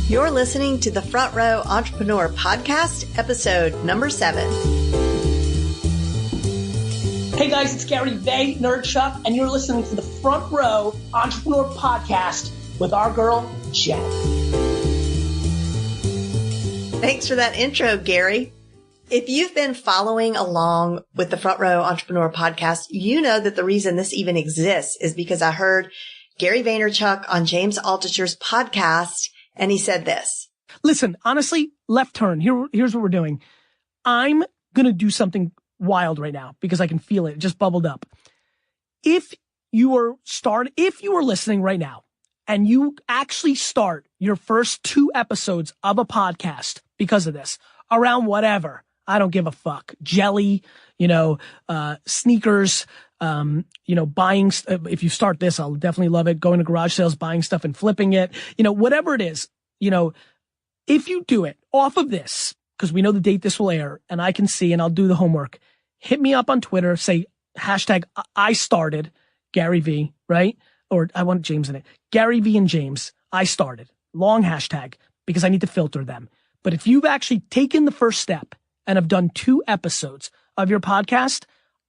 You're listening to the Front Row Entrepreneur Podcast, episode number 7. Hey guys, it's Gary Vaynerchuck, and you're listening to the Front Row Entrepreneur Podcast with our girl, Jen. Thanks for that intro, Gary. If you've been following along with the Front Row Entrepreneur Podcast, you know that the reason this even exists is because I heard Gary Vaynerchuck on James Altucher's podcast, and he said this. Listen, honestly, left turn. Here's what we're doing. I'm going to do something wild right now because I can feel it. It just bubbled up. If you are listening right now and you actually start your first 2 episodes of a podcast because of this, around whatever, I don't give a fuck. Jelly, sneakers, buying, if you start this, I'll definitely love it. Going to garage sales, buying stuff and flipping it, whatever it is, if you do it off of this, because we know the date this will air and I can see and I'll do the homework, hit me up on Twitter, say hashtag I started Gary V, right? Or I want James in it. Gary V and James, I started. Long hashtag because I need to filter them. But if you've actually taken the first step and have done 2 episodes of your podcast,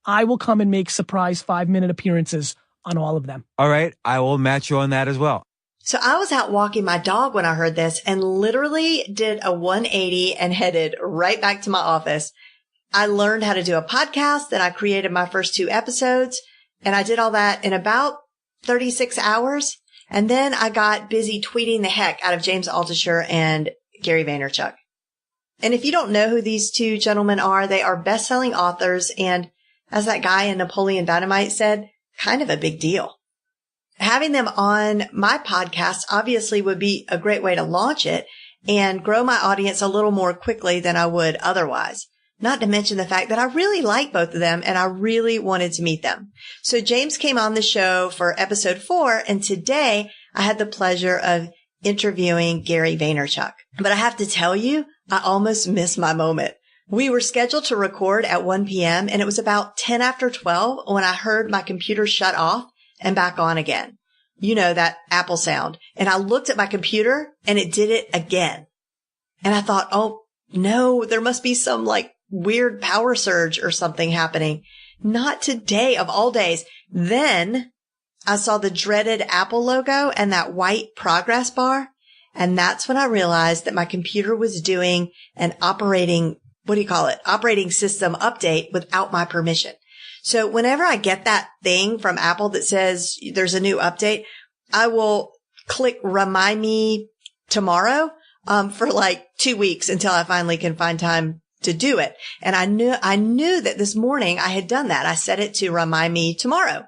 I will come and make surprise 5-minute appearances on all of them. All right. I will match you on that as well. So I was out walking my dog when I heard this and literally did a 180 and headed right back to my office. I learned how to do a podcast, then I created my first 2 episodes, and I did all that in about 36 hours. And then I got busy tweeting the heck out of James Altucher and Gary Vaynerchuck. And if you don't know who these 2 gentlemen are, they are best-selling authors and, as that guy in Napoleon Dynamite said, kind of a big deal. Having them on my podcast obviously would be a great way to launch it and grow my audience a little more quickly than I would otherwise. Not to mention the fact that I really like both of them and I really wanted to meet them. So James came on the show for episode 4, and today I had the pleasure of interviewing Gary Vaynerchuck. But I have to tell you, I almost missed my moment. We were scheduled to record at 1 p.m. and it was about 10 after 12 when I heard my computer shut off and back on again. You know, that Apple sound. And I looked at my computer and it did it again. And I thought, oh no, there must be some weird power surge or something happening. Not today of all days. Then I saw the dreaded Apple logo and that white progress bar. And that's when I realized that my computer was doing an operating system update without my permission. So whenever I get that thing from Apple that says there's a new update, I will click remind me tomorrow, for 2 weeks until I finally can find time to do it. And I knew that this morning I had done that. I set it to remind me tomorrow,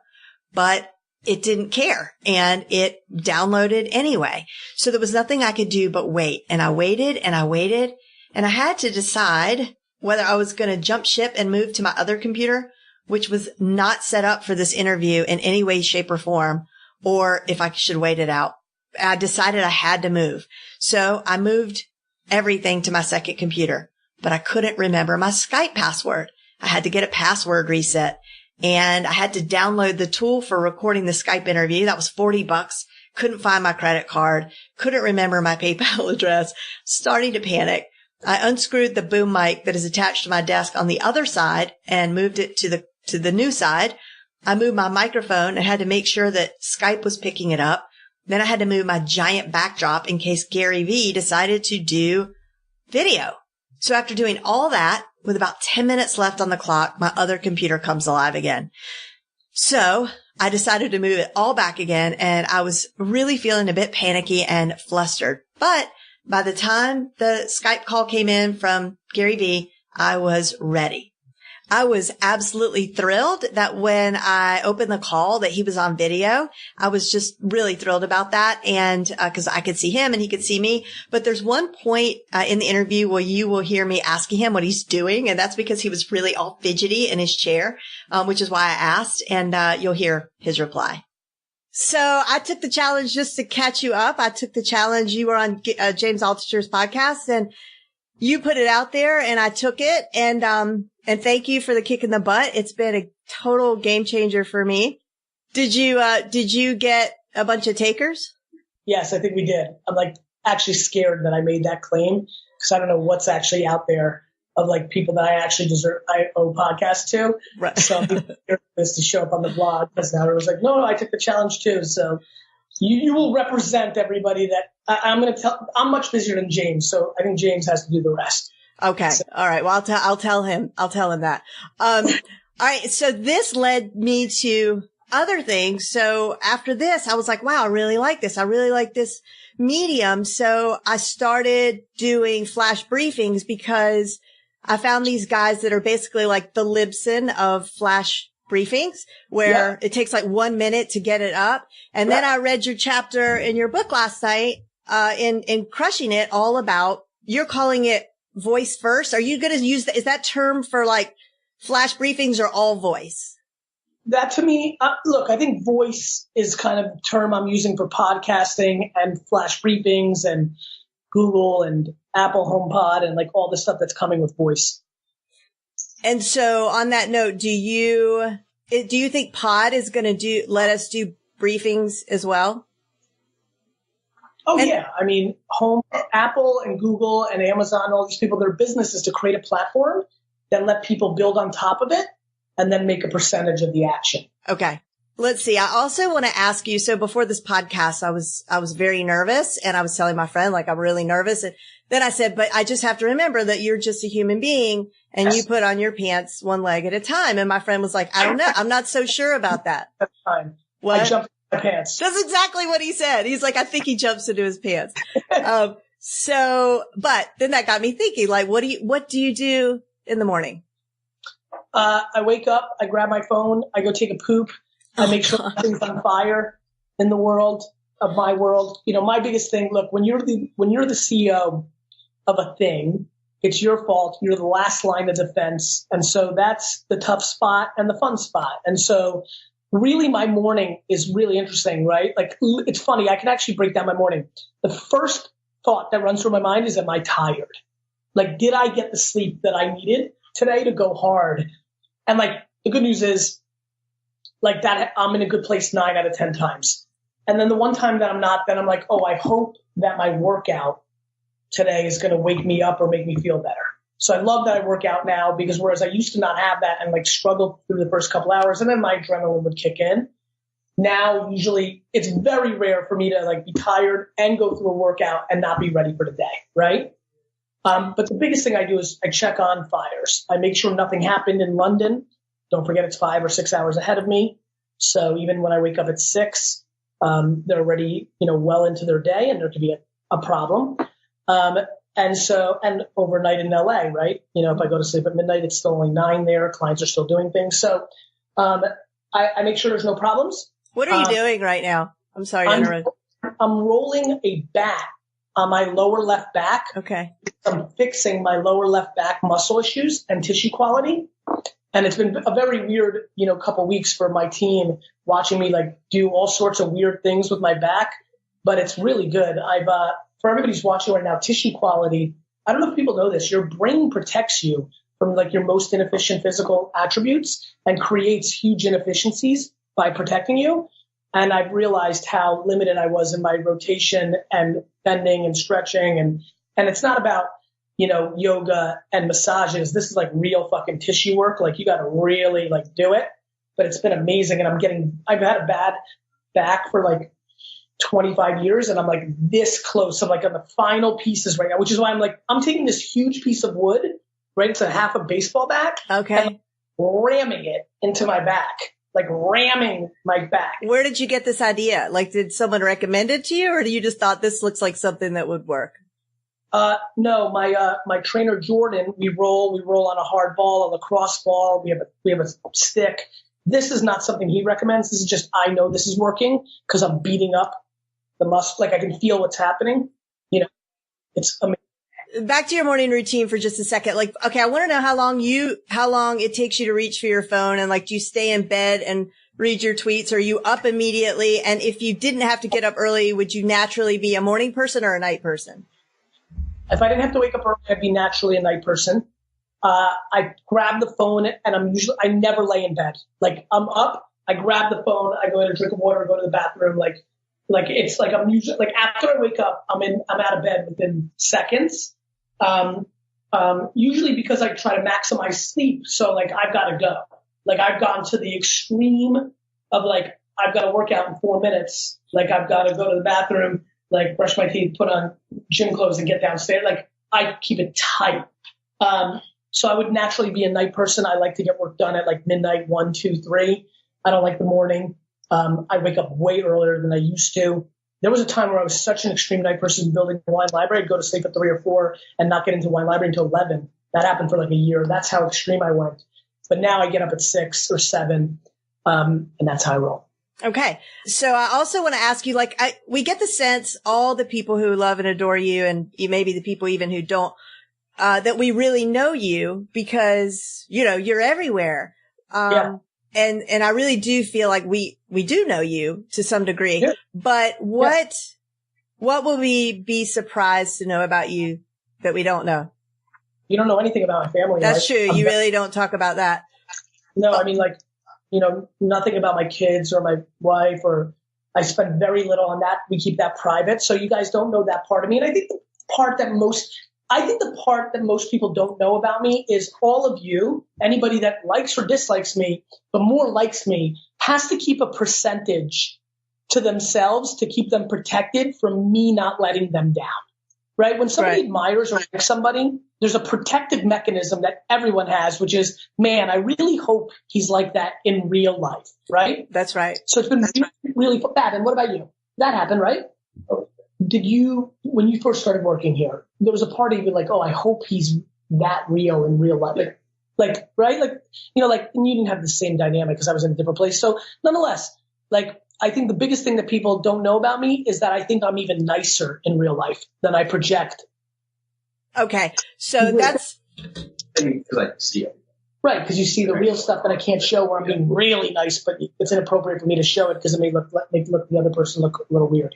but it didn't care and it downloaded anyway. So there was nothing I could do but wait. And I waited and I waited and I had to decide whether I was going to jump ship and move to my other computer, which was not set up for this interview in any way, shape, or form, or if I should wait it out. I decided I had to move. So I moved everything to my second computer, but I couldn't remember my Skype password. I had to get a password reset and I had to download the tool for recording the Skype interview. That was $40. Couldn't find my credit card. Couldn't remember my PayPal address. Starting to panic. I unscrewed the boom mic that is attached to my desk on the other side and moved it to the new side. I moved my microphone and had to make sure that Skype was picking it up. Then I had to move my giant backdrop in case Gary V decided to do video. So after doing all that, with about 10 minutes left on the clock, my other computer comes alive again. So I decided to move it all back again, and I was really feeling a bit panicky and flustered. But by the time the Skype call came in from Gary V, I was ready. I was absolutely thrilled that when I opened the call that he was on video. I was just really thrilled about that. And, cause I could see him and he could see me. But there's one point, in the interview where you will hear me asking him what he's doing. And that's because he was really all fidgety in his chair, which is why I asked. And, you'll hear his reply. So I took the challenge just to catch you up. I took the challenge. You were on James Altucher's podcast and you put it out there and I took it. And thank you for the kick in the butt. It's been a total game changer for me. Did you get a bunch of takers? Yes, I think we did. I'm like actually scared that I made that claim because I don't know what's actually out there of like people that I owe podcasts to. Right. So I'm nervous to show up on the blog because now everyone's like, no, I took the challenge too. So you will represent everybody that I'm going to tell. I'm much busier than James. So I think James has to do the rest. Okay. So. All right. Well, I'll tell him that. All right. So this led me to other things. So after this, I was like, wow, I really like this. I really like this medium. So I started doing flash briefings because I found these guys that are basically like the Libsyn of flash briefings where it takes like 1 minute to get it up. And then I read your chapter in your book last night, in Crushing It, all about, you're calling it voice first. Are you going to use is that term for like flash briefings or all voice? That to me, look, I think voice is kind of the term I'm using for podcasting and flash briefings and Google and Apple HomePod and like all the stuff that's coming with voice. And so on that note, do you think Pod is going to let us do briefings as well? Oh, yeah. I mean, Apple and Google and Amazon, all these people, their business is to create a platform, then let people build on top of it, and then make a percentage of the action. Okay. Let's see. I also want to ask you, so before this podcast, I was very nervous and I was telling my friend, like, I'm really nervous. And then I said, but I just have to remember that you're just a human being and you put on your pants one leg at a time. And my friend was like, I don't know. I'm not so sure about that. That's fine. What? I jumped in my pants. That's exactly what he said. He's like, I think he jumps into his pants. But then that got me thinking, like, what do you do in the morning? I wake up, I grab my phone, I go take a poop. I make sure nothing's on fire in the world of my world. You know, my biggest thing, look, when you're the CEO of a thing, it's your fault. You're the last line of defense. And so that's the tough spot and the fun spot. And so really my morning is really interesting, right? Like, it's funny. I can actually break down my morning. The first thought that runs through my mind is, am I tired? Like, did I get the sleep that I needed today to go hard? And like, the good news is, like that, I'm in a good place 9 out of 10 times. And then the one time that I'm not, then I'm like, oh, I hope that my workout today is going to wake me up or make me feel better. So I love that I work out now because whereas I used to not have that and like struggle through the first couple hours and then my adrenaline would kick in. Now, usually it's very rare for me to like be tired and go through a workout and not be ready for the day. Right. But the biggest thing I do is I check on fires. I make sure nothing happened in London. Don't forget it's 5 or 6 hours ahead of me. So even when I wake up at 6, they're already, well into their day and there could be a problem. And overnight in LA, right? If I go to sleep at midnight, it's still only 9 there. Clients are still doing things. So, I make sure there's no problems. What are you doing right now? I'm sorry to interrupt. I'm rolling a bat on my lower left back. Okay. I'm fixing my lower left back muscle issues and tissue quality. And it's been a very weird, couple weeks for my team watching me like do all sorts of weird things with my back, but it's really good. For everybody who's watching right now, tissue quality, I don't know if people know this, your brain protects you from like your most inefficient physical attributes and creates huge inefficiencies by protecting you. And I've realized how limited I was in my rotation and bending and stretching. And it's not about, yoga and massages. This is like real fucking tissue work. Like you got to really like do it, but it's been amazing. And I've had a bad back for like 25 years and I'm like this close. I'm like on the final pieces right now, which is why I'm taking this huge piece of wood, right? It's a half a baseball bat. Okay. And ramming it into my back, like ramming my back. Where did you get this idea? Like, did someone recommend it to you or do you just thought this looks like something that would work? No, my trainer, Jordan, we roll on a hard ball, a lacrosse ball. We have a stick. This is not something he recommends. This is just, I know this is working because I'm beating up the muscle. Like I can feel what's happening. It's amazing. Back to your morning routine for just a second. Like, okay, I want to know how long it takes you to reach for your phone and like, do you stay in bed and read your tweets? Are you up immediately? And if you didn't have to get up early, would you naturally be a morning person or a night person? If I didn't have to wake up early, I'd be naturally a night person. I grab the phone and I never lay in bed. Like I'm up, I grab the phone, I go get a drink of water, go to the bathroom. Like Like, it's like I'm usually, like, after I wake up, I'm out of bed within seconds. Usually because I try to maximize sleep. So, like, I've got to go. Like, I've gone to the extreme of, like, I've got to work out in 4 minutes. Like, I've got to go to the bathroom, like, brush my teeth, put on gym clothes and get downstairs. Like, I keep it tight. So I would naturally be a night person. I like to get work done at like midnight, 1, 2, 3. I don't like the morning. I wake up way earlier than I used to. There was a time where I was such an extreme night person building a wine library. I'd go to sleep at 3 or 4 and not get into wine library until 11. That happened for like a year. That's how extreme I went. But now I get up at 6 or 7, and that's how I roll. Okay. So I also want to ask you, like, we get the sense all the people who love and adore you, and maybe the people even who don't, that we really know you because, you're everywhere. Yeah. And I really do feel like we do know you to some degree, Yeah. but what will we be surprised to know about you that we don't know? You don't know anything about my family. That's true. You really don't talk about that. No, I mean, like, nothing about my kids or my wife, or I spend very little on that. We keep that private. So you guys don't know that part of me. And I think the part that most people don't know about me is all of you, anybody that likes or dislikes me, but more likes me, has to keep a percentage to themselves to keep them protected from me not letting them down. Right? When somebody admires or likes somebody, there's a protective mechanism that everyone has, which is, man, I really hope he's like that in real life. Right? That's right. So it's been really bad. And what about you? That happened, right? Did you, when you first started working here, there was a part of you like, oh, I hope he's that real in real life. Like, right? Like, and you didn't have the same dynamic because I was in a different place. So nonetheless, like, I think the biggest thing that people don't know about me is that I think I'm even nicer in real life than I project. Okay. So that's because I see it. Right. Because you see the real stuff that I can't show where I'm being really nice, but it's inappropriate for me to show it because it make the other person look a little weird.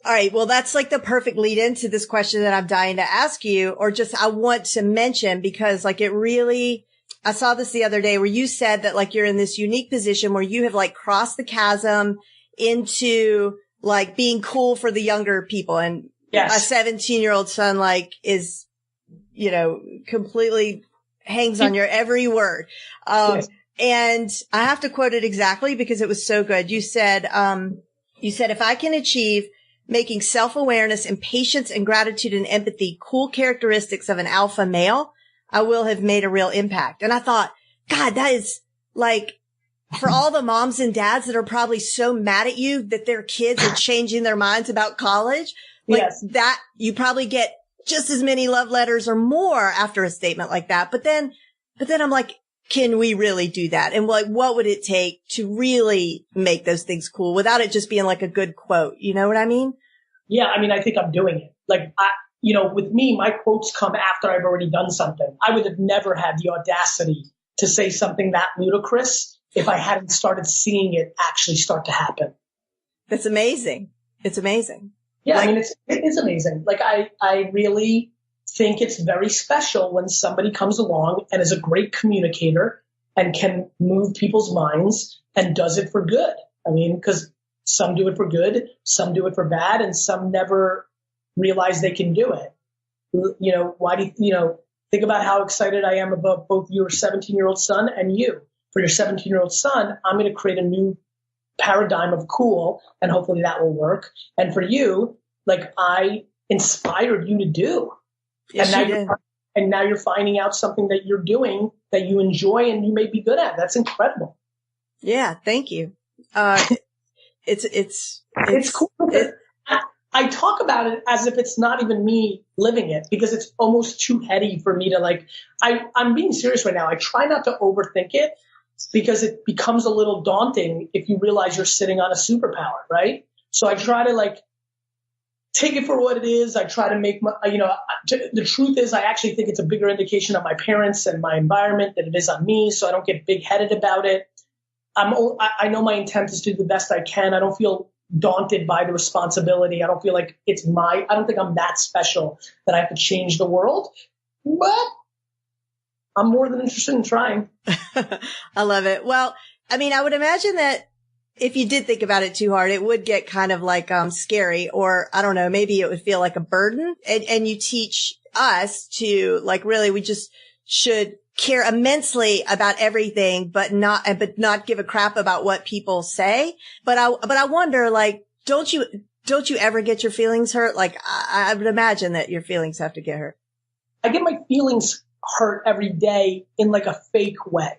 all right. Well, that's like the perfect lead into this question that I'm dying to ask you, or just I want to mention because like I saw this the other day where you said that like you're in this unique position where you have like crossed the chasm into like being cool for the younger people. And Yes. a 17-year-old son like is, completely hangs on your every word. Yes. And I have to quote it exactly because it was so good. You said, if I can achieve making self-awareness and patience and gratitude and empathy cool characteristics of an alpha male, I will have made a real impact. And I thought, God, that is like for all the moms and dads that are probably so mad at you that their kids are changing their minds about college. Like Yes. that, you probably get just as many love letters or more after a statement like that. But then I'm like, can we really do that? And like, what would it take to really make those things cool without it just being like a good quote? You know what I mean? Yeah. I mean, I think I'm doing it. Like, with me, my quotes come after I've already done something. I would have never had the audacity to say something that ludicrous if I hadn't started seeing it actually start to happen. That's amazing. It's amazing. Yeah. I mean, it is amazing. Like, I really think it's very special when somebody comes along and is a great communicator and can move people's minds and does it for good. I mean, because some do it for good, some do it for bad, and some never realize they can do it. Why do you think about how excited I am about both your 17-year-old son and you. For your 17-year-old son, I'm going to create a new paradigm of cool, and hopefully that will work. And for you, like, I inspired you to do. Yes, and now you're finding out something that you're doing that you enjoy and you may be good at. That's incredible. Yeah. Thank you. It's cool. I talk about it as if it's not even me living it because it's almost too heady for me to like, I'm being serious right now. I try not to overthink it because it becomes a little daunting if you realize you're sitting on a superpower, right? So I try to like take it for what it is. I try to make the truth is I actually think it's a bigger indication of my parents and my environment than it is on me. So I don't get big headed about it. I know my intent is to do the best I can. I don't feel daunted by the responsibility. I don't feel like I don't think I'm that special that I have to change the world, but I'm more than interested in trying. I love it. Well, I mean, I would imagine that if you did think about it too hard, it would get kind of like, scary, or I don't know, maybe it would feel like a burden. And you teach us to like, really, we just should care immensely about everything, but not give a crap about what people say. But I wonder, like, don't you ever get your feelings hurt? Like, I would imagine that your feelings have to get hurt. I get my feelings hurt every day in like a fake way.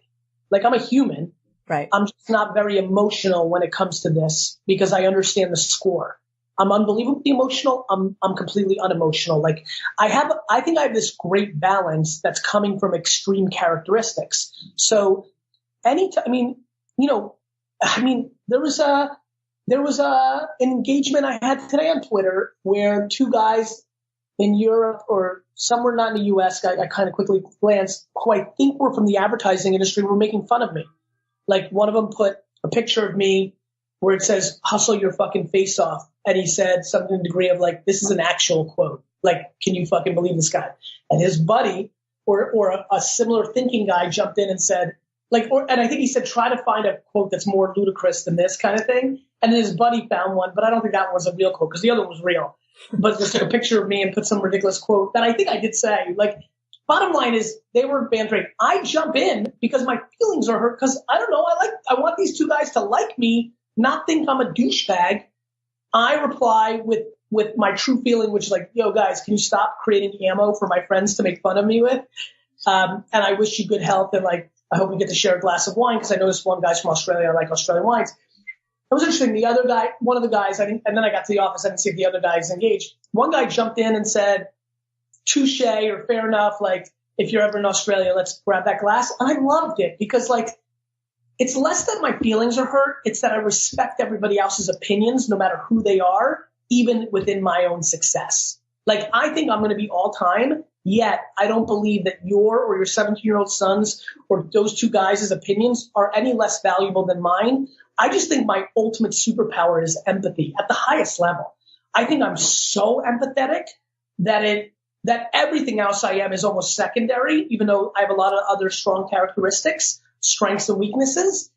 Like, I'm a human. Right. I'm just not very emotional when it comes to this because I understand the score. I'm unbelievably emotional. I'm completely unemotional. Like, I think I have this great balance that's coming from extreme characteristics. So anytime, there was an engagement I had today on Twitter where two guys in Europe or somewhere not in the US, I kind of quickly glanced, who I think were from the advertising industry, were making fun of me. Like, one of them put a picture of me where it says, "Hustle your fucking face off." And he said something in the degree of like, this is an actual quote. Like, can you fucking believe this guy? And his buddy or a similar thinking guy jumped in and said, and I think he said, try to find a quote that's more ludicrous than this kind of thing. And then his buddy found one, but I don't think that one was a real quote because the other one was real. But just took a picture of me and put some ridiculous quote that I think I did say. Like, bottom line is they were bantering. I jump in because my feelings are hurt because I don't know. I want these two guys to like me, not think I'm a douchebag. I reply with my true feeling, which is like, yo, guys, can you stop creating ammo for my friends to make fun of me with? And I wish you good health. And like, I hope we get to share a glass of wine because I know this one guy's from Australia. I like Australian wines. It was interesting. The other guy, one of the guys, and then I got to the office. I didn't see if the other guy is engaged. One guy jumped in and said, touche, or fair enough. Like, if you're ever in Australia, let's grab that glass. And I loved it because, like, it's less that my feelings are hurt. It's that I respect everybody else's opinions, no matter who they are, even within my own success. Like, I think I'm going to be all time, yet I don't believe that your 17-year-old son's or those two guys' opinions are any less valuable than mine. I just think my ultimate superpower is empathy at the highest level. I think I'm so empathetic that everything else I am is almost secondary, even though I have a lot of other strong characteristics, strengths and weaknesses.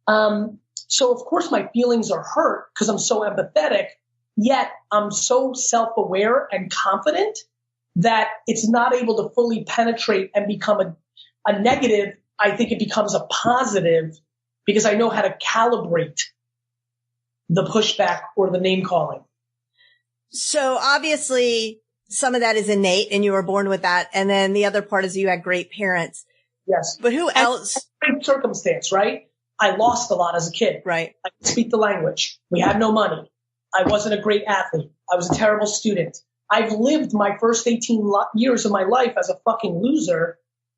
So of course my feelings are hurt because I'm so empathetic, yet I'm so self-aware and confident that it's not able to fully penetrate and become a negative. I think it becomes a positive because I know how to calibrate the pushback or the name calling. So obviously some of that is innate and you were born with that. And then the other part is you had great parents. Yes. But who else? Great circumstance, right? I lost a lot as a kid. Right. I could speak the language. We had no money. I wasn't a great athlete. I was a terrible student. I've lived my first 18 years of my life as a fucking loser,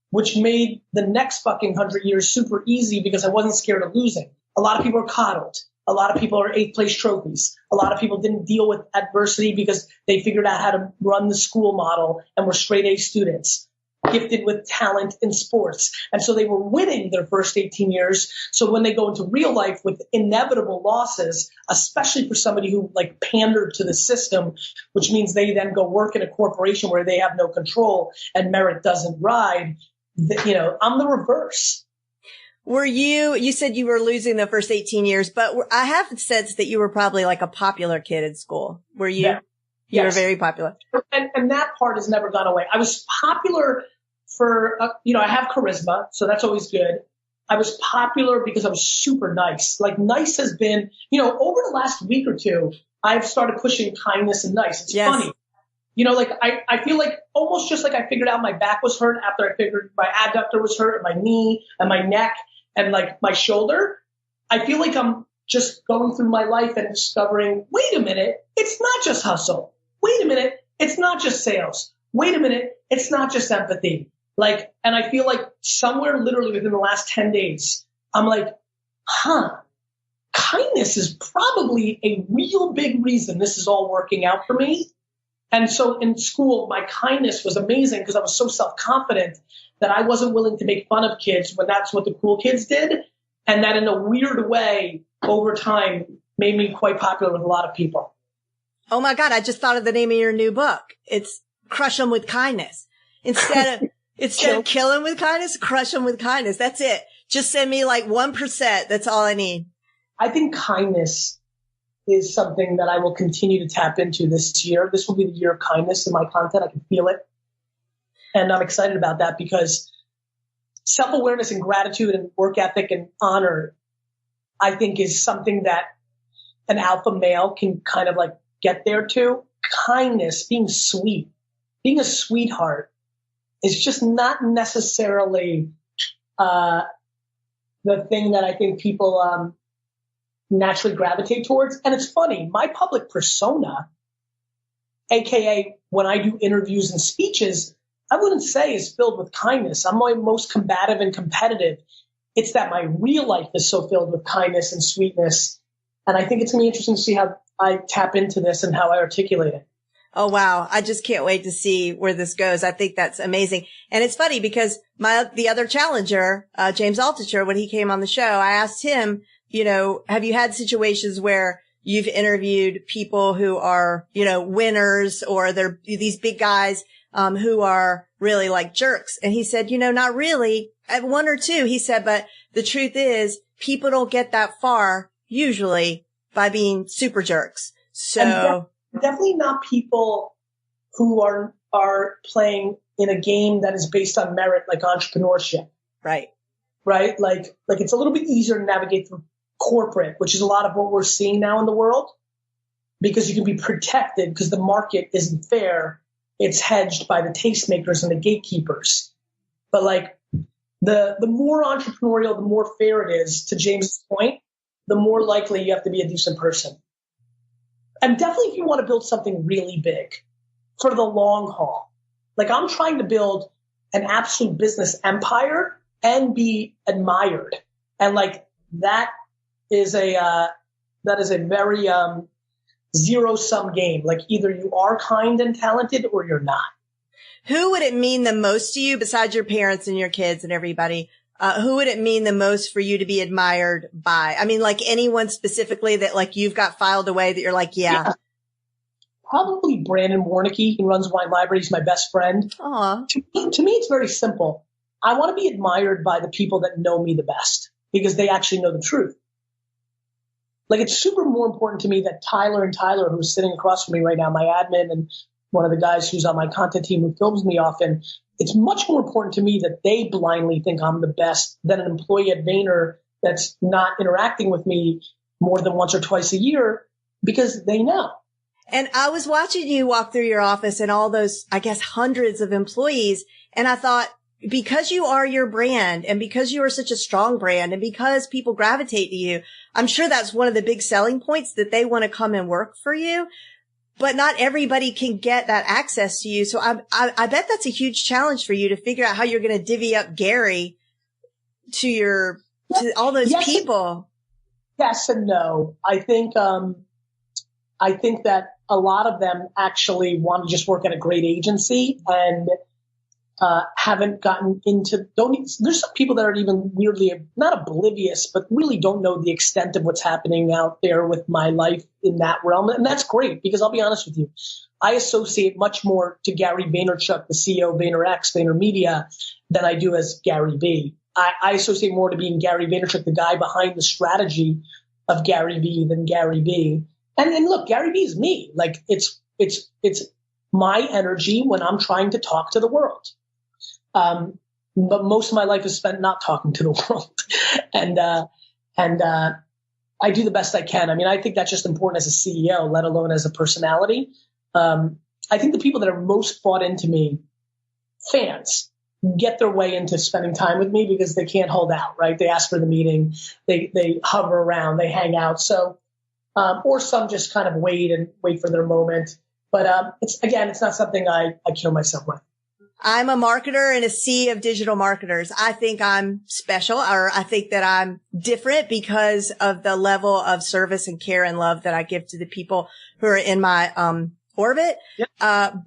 which made the next fucking 100 years super easy because I wasn't scared of losing. A lot of people are coddled. A lot of people are 8th place trophies. A lot of people didn't deal with adversity because they figured out how to run the school model and were straight A students, gifted with talent in sports. And so they were winning their first 18 years. So when they go into real life with inevitable losses, especially for somebody who like pandered to the system, which means they then go work in a corporation where they have no control and merit doesn't ride, I'm the reverse. Were you said you were losing the first 18 years, but I have sensed that you were probably like a popular kid in school. Were you? Yeah. You were very popular. And that part has never gone away. I was popular for, I have charisma, so that's always good. I was popular because I was super nice. Like, nice has been, over the last week or two, I've started pushing kindness and nice. It's funny. I feel like almost just like I figured out my back was hurt after I figured my adductor was hurt and my knee and my neck and like my shoulder. I feel like I'm just going through my life and discovering, wait a minute, it's not just hustle. Wait a minute, it's not just sales. Wait a minute, it's not just empathy. And I feel like somewhere literally within the last 10 days, I'm like, kindness is probably a real big reason this is all working out for me. And so in school, my kindness was amazing because I was so self-confident that I wasn't willing to make fun of kids when that's what the cool kids did. And that in a weird way, over time, made me quite popular with a lot of people. Oh my God, I just thought of the name of your new book. It's Crush 'em with Kindness. Instead of kill 'em with kindness, crush 'em with kindness. That's it. Just send me like 1%. That's all I need. I think kindness is something that I will continue to tap into this year. This will be the year of kindness in my content. I can feel it. And I'm excited about that because self-awareness and gratitude and work ethic and honor, I think, is something that an alpha male can kind of like get there to. Kindness, being sweet, being a sweetheart is just not necessarily the thing that I think people naturally gravitate towards. And it's funny, my public persona, AKA when I do interviews and speeches, I wouldn't say is filled with kindness. I'm my most combative and competitive. It's that my real life is so filled with kindness and sweetness. And I think it's going to be interesting to see how I tap into this and how I articulate it. Oh, wow. I just can't wait to see where this goes. I think that's amazing. And it's funny because the other challenger, James Altucher, when he came on the show, I asked him, you know, have you had situations where you've interviewed people who are, you know, winners, or they're these big guys, who are really like jerks? And he said, you know, not really. At one or two, he said, but the truth is people don't get that far usually by being super jerks. So definitely not people who are playing in a game that is based on merit, like entrepreneurship. Right. Right. Like it's a little bit easier to navigate through corporate, which is a lot of what we're seeing now in the world, because you can be protected because the market isn't fair. It's hedged by the tastemakers and the gatekeepers. But like the more entrepreneurial, the more fair it is, to James's point, the more likely you have to be a decent person. And definitely if you want to build something really big for the long haul, like I'm trying to build an absolute business empire and be admired. And like that is a very zero-sum game. Like either you are kind and talented or you're not. Who would it mean the most to you besides your parents and your kids and everybody? Who would it mean the most for you to be admired by? I mean, like anyone specifically that like you've got filed away that you're like, yeah. Probably Brandon Warnicke. He runs Wine Library. He's my best friend. Aw. To me, it's very simple. I want to be admired by the people that know me the best because they actually know the truth. Like it's super more important to me that Tyler, who's sitting across from me right now, my admin and one of the guys who's on my content team who films me often, it's much more important to me that they blindly think I'm the best than an employee at Vayner that's not interacting with me more than once or twice a year because they know. And I was watching you walk through your office and all those, I guess, hundreds of employees. And I thought, because you are your brand and because you are such a strong brand and because people gravitate to you, I'm sure that's one of the big selling points that they want to come and work for you. But not everybody can get that access to you. So I bet that's a huge challenge for you to figure out how you're going to divvy up Gary to all those people. Yes and no. I think that a lot of them actually want to just work at a great agency and haven't gotten into, there's some people that are even weirdly, not oblivious, but really don't know the extent of what's happening out there with my life in that realm. And that's great because I'll be honest with you, I associate much more to Gary Vaynerchuck, the CEO of VaynerX, VaynerMedia, than I do as Gary V. I associate more to being Gary Vaynerchuck, the guy behind the strategy of Gary V than Gary V. And look, Gary V is me. Like it's my energy when I'm trying to talk to the world. But most of my life is spent not talking to the world. and I do the best I can. I mean, I think that's just important as a CEO, let alone as a personality. I think the people that are most bought into me, fans, get their way into spending time with me because they can't hold out, right? They ask for the meeting, they hover around, they hang out. So, or some just kind of wait for their moment. But, it's not something I kill myself with. I'm a marketer in a sea of digital marketers. I think I'm special, or I think that I'm different because of the level of service and care and love that I give to the people who are in my orbit. Yep.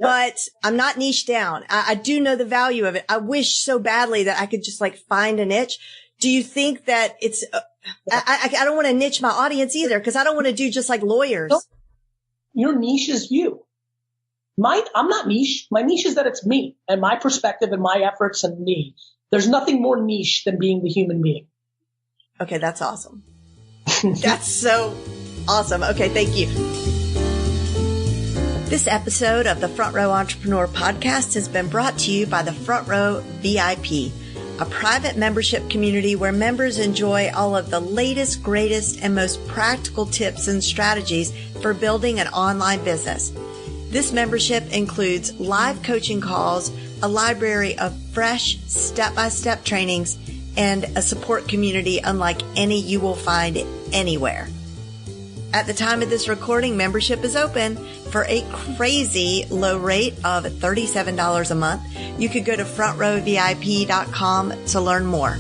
But I'm not niche down. I do know the value of it. I wish so badly that I could just like find a niche. Do you think that it's, I don't want to niche my audience either because I don't want to do just like lawyers. No. Your niche is you. I'm not niche. My niche is that it's me and my perspective and my efforts and me. There's nothing more niche than being the human being. Okay, that's awesome. That's so awesome. Okay, thank you. This episode of the Front Row Entrepreneur Podcast has been brought to you by the Front Row VIP, a private membership community where members enjoy all of the latest, greatest, and most practical tips and strategies for building an online business. This membership includes live coaching calls, a library of fresh step-by-step trainings, and a support community unlike any you will find anywhere. At the time of this recording, membership is open for a crazy low rate of $37 a month. You could go to frontrowvip.com to learn more.